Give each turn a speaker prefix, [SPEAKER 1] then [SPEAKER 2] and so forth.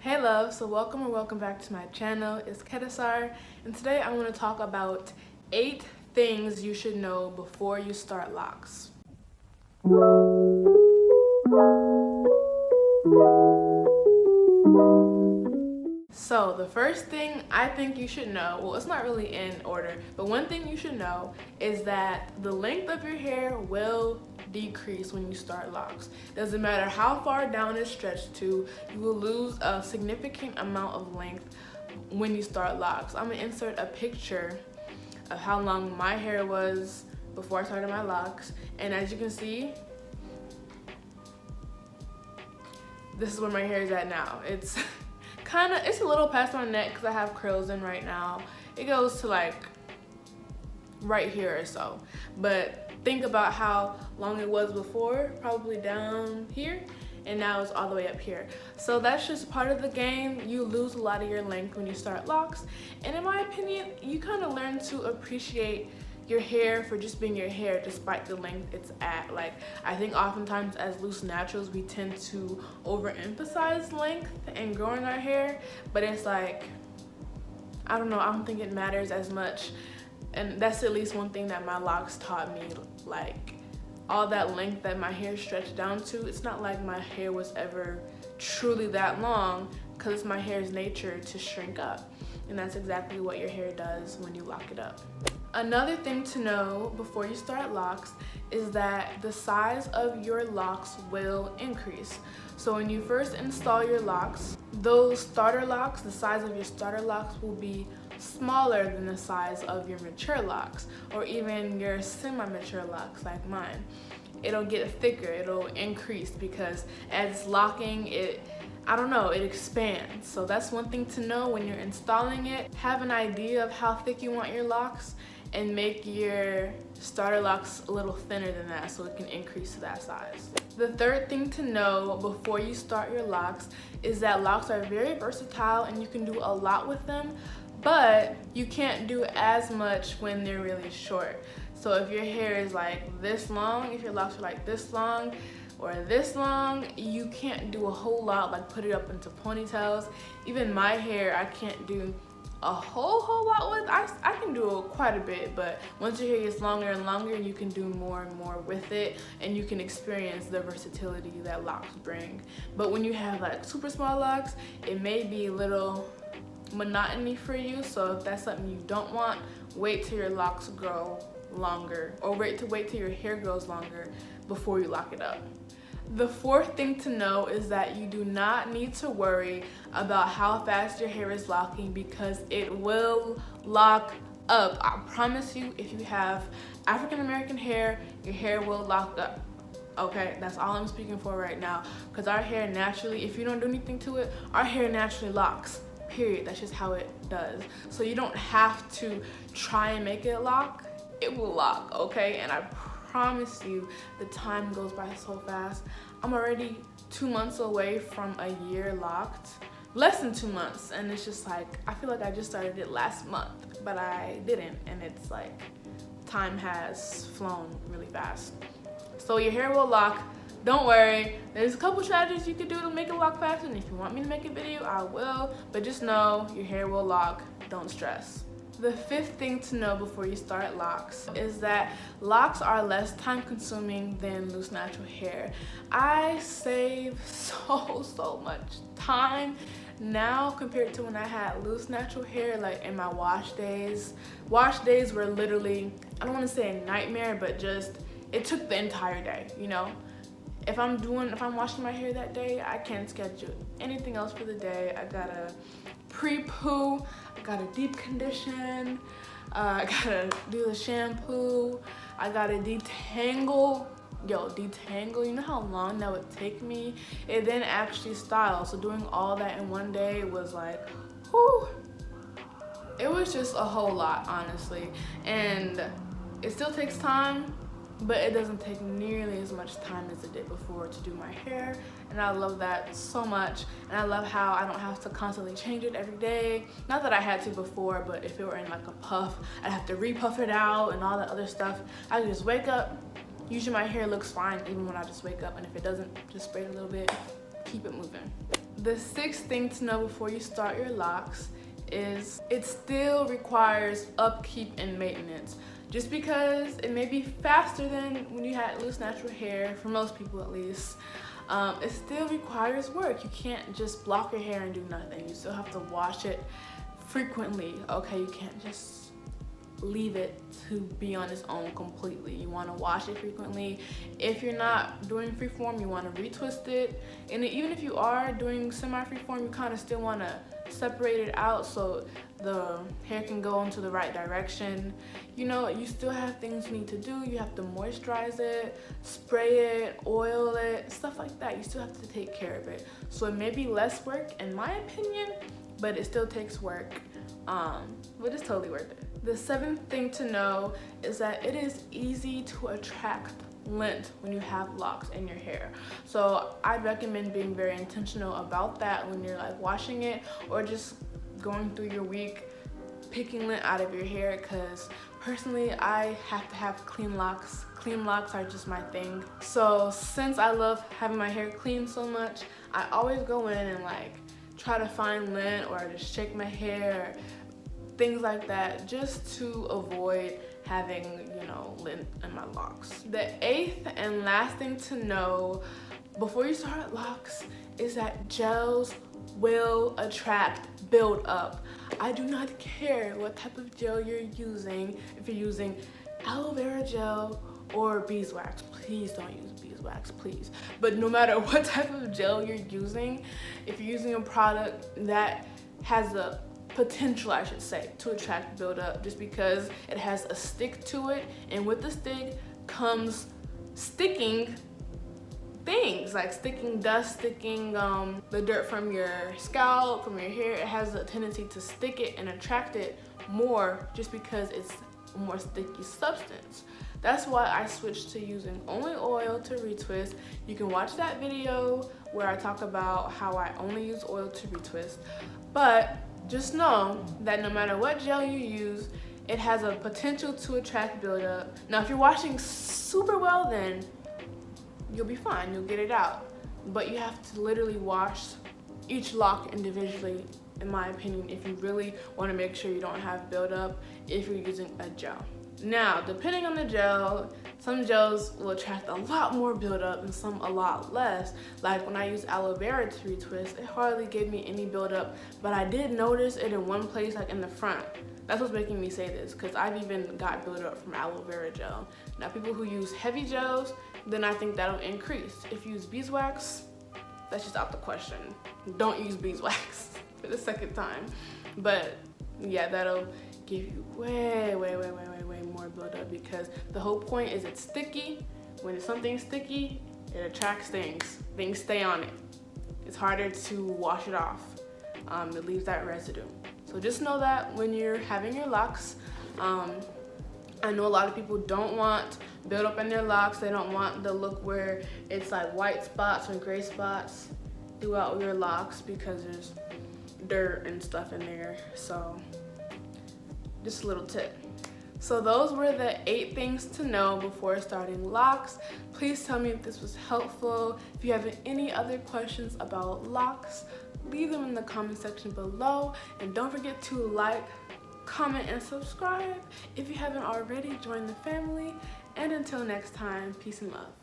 [SPEAKER 1] Hey love, so welcome back to my channel. It's Kedasar, and today I want to talk about 8 things you should know before you start locks. So the first thing I think you should know, well, it's not really in order, but one thing you should know is that the length of your hair will decrease when you start locks. Doesn't matter how far down it's stretched to, you will lose a significant amount of length when you start locks. I'm gonna insert a picture of how long my hair was before I started my locks, and as you can see, this is where my hair is at now. It's it's a little past my neck because I have curls in right now. It goes to like right here or so, but think about how long it was before, probably down here, and now it's all the way up here. So that's just part of the game. You lose a lot of your length when you start locks, and in my opinion, you kind of learn to appreciate your hair for just being your hair despite the length it's at. Like, I think oftentimes as loose naturals we tend to overemphasize length and growing our hair, but it's like, I don't know, I don't think it matters as much. And that's at least one thing that my locks taught me. Like, all that length that my hair stretched down to, it's not like my hair was ever truly that long, because it's my hair's nature to shrink up, and that's exactly what your hair does when you lock it up. Another thing to know before you start locks is that the size of your locks will increase. So when you first install your locks, those starter locks, the size of your starter locks will be smaller than the size of your mature locks, or even your semi-mature locks like mine. It'll get thicker, it'll increase, because as it's locking, it expands. So that's one thing to know when you're installing it. Have an idea of how thick you want your locks and make your starter locks a little thinner than that so it can increase to that size. The third thing to know before you start your locks is that locks are very versatile and you can do a lot with them, but you can't do as much when they're really short. So if your hair is like this long, if your locks are like this long or this long, you can't do a whole lot, like put it up into ponytails. Even my hair, I can't do a whole lot with. I can do quite a bit, but once your hair gets longer and longer, you can do more and more with it, and you can experience the versatility that locks bring. But when you have like super small locks, it may be a little monotony for you. So if that's something you don't want, wait till your locks grow longer, or wait till your hair grows longer before you lock it up. The fourth thing to know is that you do not need to worry about how fast your hair is locking, because it will lock up. I promise you, if you have African American hair, your hair will lock up. Okay, that's all I'm speaking for right now, because our hair naturally, if you don't do anything to it, our hair naturally locks. Period. That's just how it does. So you don't have to try and make it lock. It will lock, okay? And I promise you, the time goes by so fast. I'm already 2 months away from a year locked. Less than 2 months, and it's just like, I feel like I just started it last month, but I didn't, and it's like, time has flown really fast. So your hair will lock. Don't worry, there's a couple strategies you could do to make it lock faster, and if you want me to make a video, I will, but just know your hair will lock. Don't stress. The fifth thing to know before you start locks is that locks are less time consuming than loose natural hair. I save so much time now compared to when I had loose natural hair, like in my wash days. Wash days were literally, I don't want to say a nightmare, but just, it took the entire day, you know? If I'm washing my hair that day, I can't schedule anything else for the day. I gotta pre-poo, I gotta deep condition, I gotta do the shampoo, I gotta detangle. Detangle, you know how long that would take me? And then actually style. So doing all that in one day was like, whew. It was just a whole lot, honestly. And it still takes time, but it doesn't take nearly as much time as it did before to do my hair, and I love that so much. And I love how I don't have to constantly change it every day. Not that I had to before, but if it were in like a puff, I'd have to re-puff it out and all that other stuff. I could just wake up, usually my hair looks fine even when I just wake up, and if it doesn't, just spray it a little bit, keep it moving. The sixth thing to know before you start your locks is it still requires upkeep and maintenance. Just because it may be faster than when you had loose natural hair, for most people at least, it still requires work. You can't just block your hair and do nothing. You still have to wash it frequently, okay? You can't just leave it to be on its own completely. You want to wash it frequently. If you're not doing freeform, you want to retwist it. And even if you are doing semi-freeform, you kind of still want to separate it out so the hair can go into the right direction. You know, you still have things you need to do. You have to moisturize it, spray it, oil it, stuff like that. You still have to take care of it. So it may be less work in my opinion, but it still takes work. But it's totally worth it. The seventh thing to know is that it is easy to attract lint when you have locks in your hair. So I recommend being very intentional about that when you're like washing it or just going through your week picking lint out of your hair, because personally I have to have clean locks. Clean locks are just my thing. So since I love having my hair clean so much, I always go in and like try to find lint or just shake my hair, things like that, just to avoid having, you know, lint in my locks. The eighth and last thing to know before you start locks is that gels will attract buildup. I do not care what type of gel you're using. If you're using aloe vera gel or beeswax, please don't use beeswax, please. But no matter what type of gel you're using, if you're using a product that has a potential, I should say, to attract buildup, just because it has a stick to it, and with the stick comes sticking things, like sticking dust, sticking the dirt from your scalp, from your hair. It has a tendency to stick it and attract it more just because it's a more sticky substance. That's why I switched to using only oil to retwist. You can watch that video where I talk about how I only use oil to retwist. But just know that no matter what gel you use, it has a potential to attract buildup. Now, if you're washing super well, then you'll be fine, you'll get it out. But you have to literally wash each lock individually, in my opinion, if you really want to make sure you don't have buildup if you're using a gel. Now, depending on the gel, some gels will attract a lot more buildup and some a lot less. Like when I use aloe vera to retwist, it hardly gave me any buildup, but I did notice it in one place, like in the front. That's what's making me say this, because I've even got buildup from aloe vera gel. Now, people who use heavy gels, then I think that'll increase. If you use beeswax, that's just out the question. Don't use beeswax for the second time. But yeah, that'll give you way more buildup, because the whole point is it's sticky. When something's sticky, it attracts things. Things stay on it. It's harder to wash it off. It leaves that residue. So just know that when you're having your locks, I know a lot of people don't want buildup in their locks. They don't want the look where it's like white spots or gray spots throughout your locks because there's dirt and stuff in there. So just a little tip. So those were the 8 things to know before starting locks. Please tell me if this was helpful. If you have any other questions about locks, leave them in the comment section below. And don't forget to like, comment, and subscribe. If you haven't already, join the family. And until next time, peace and love.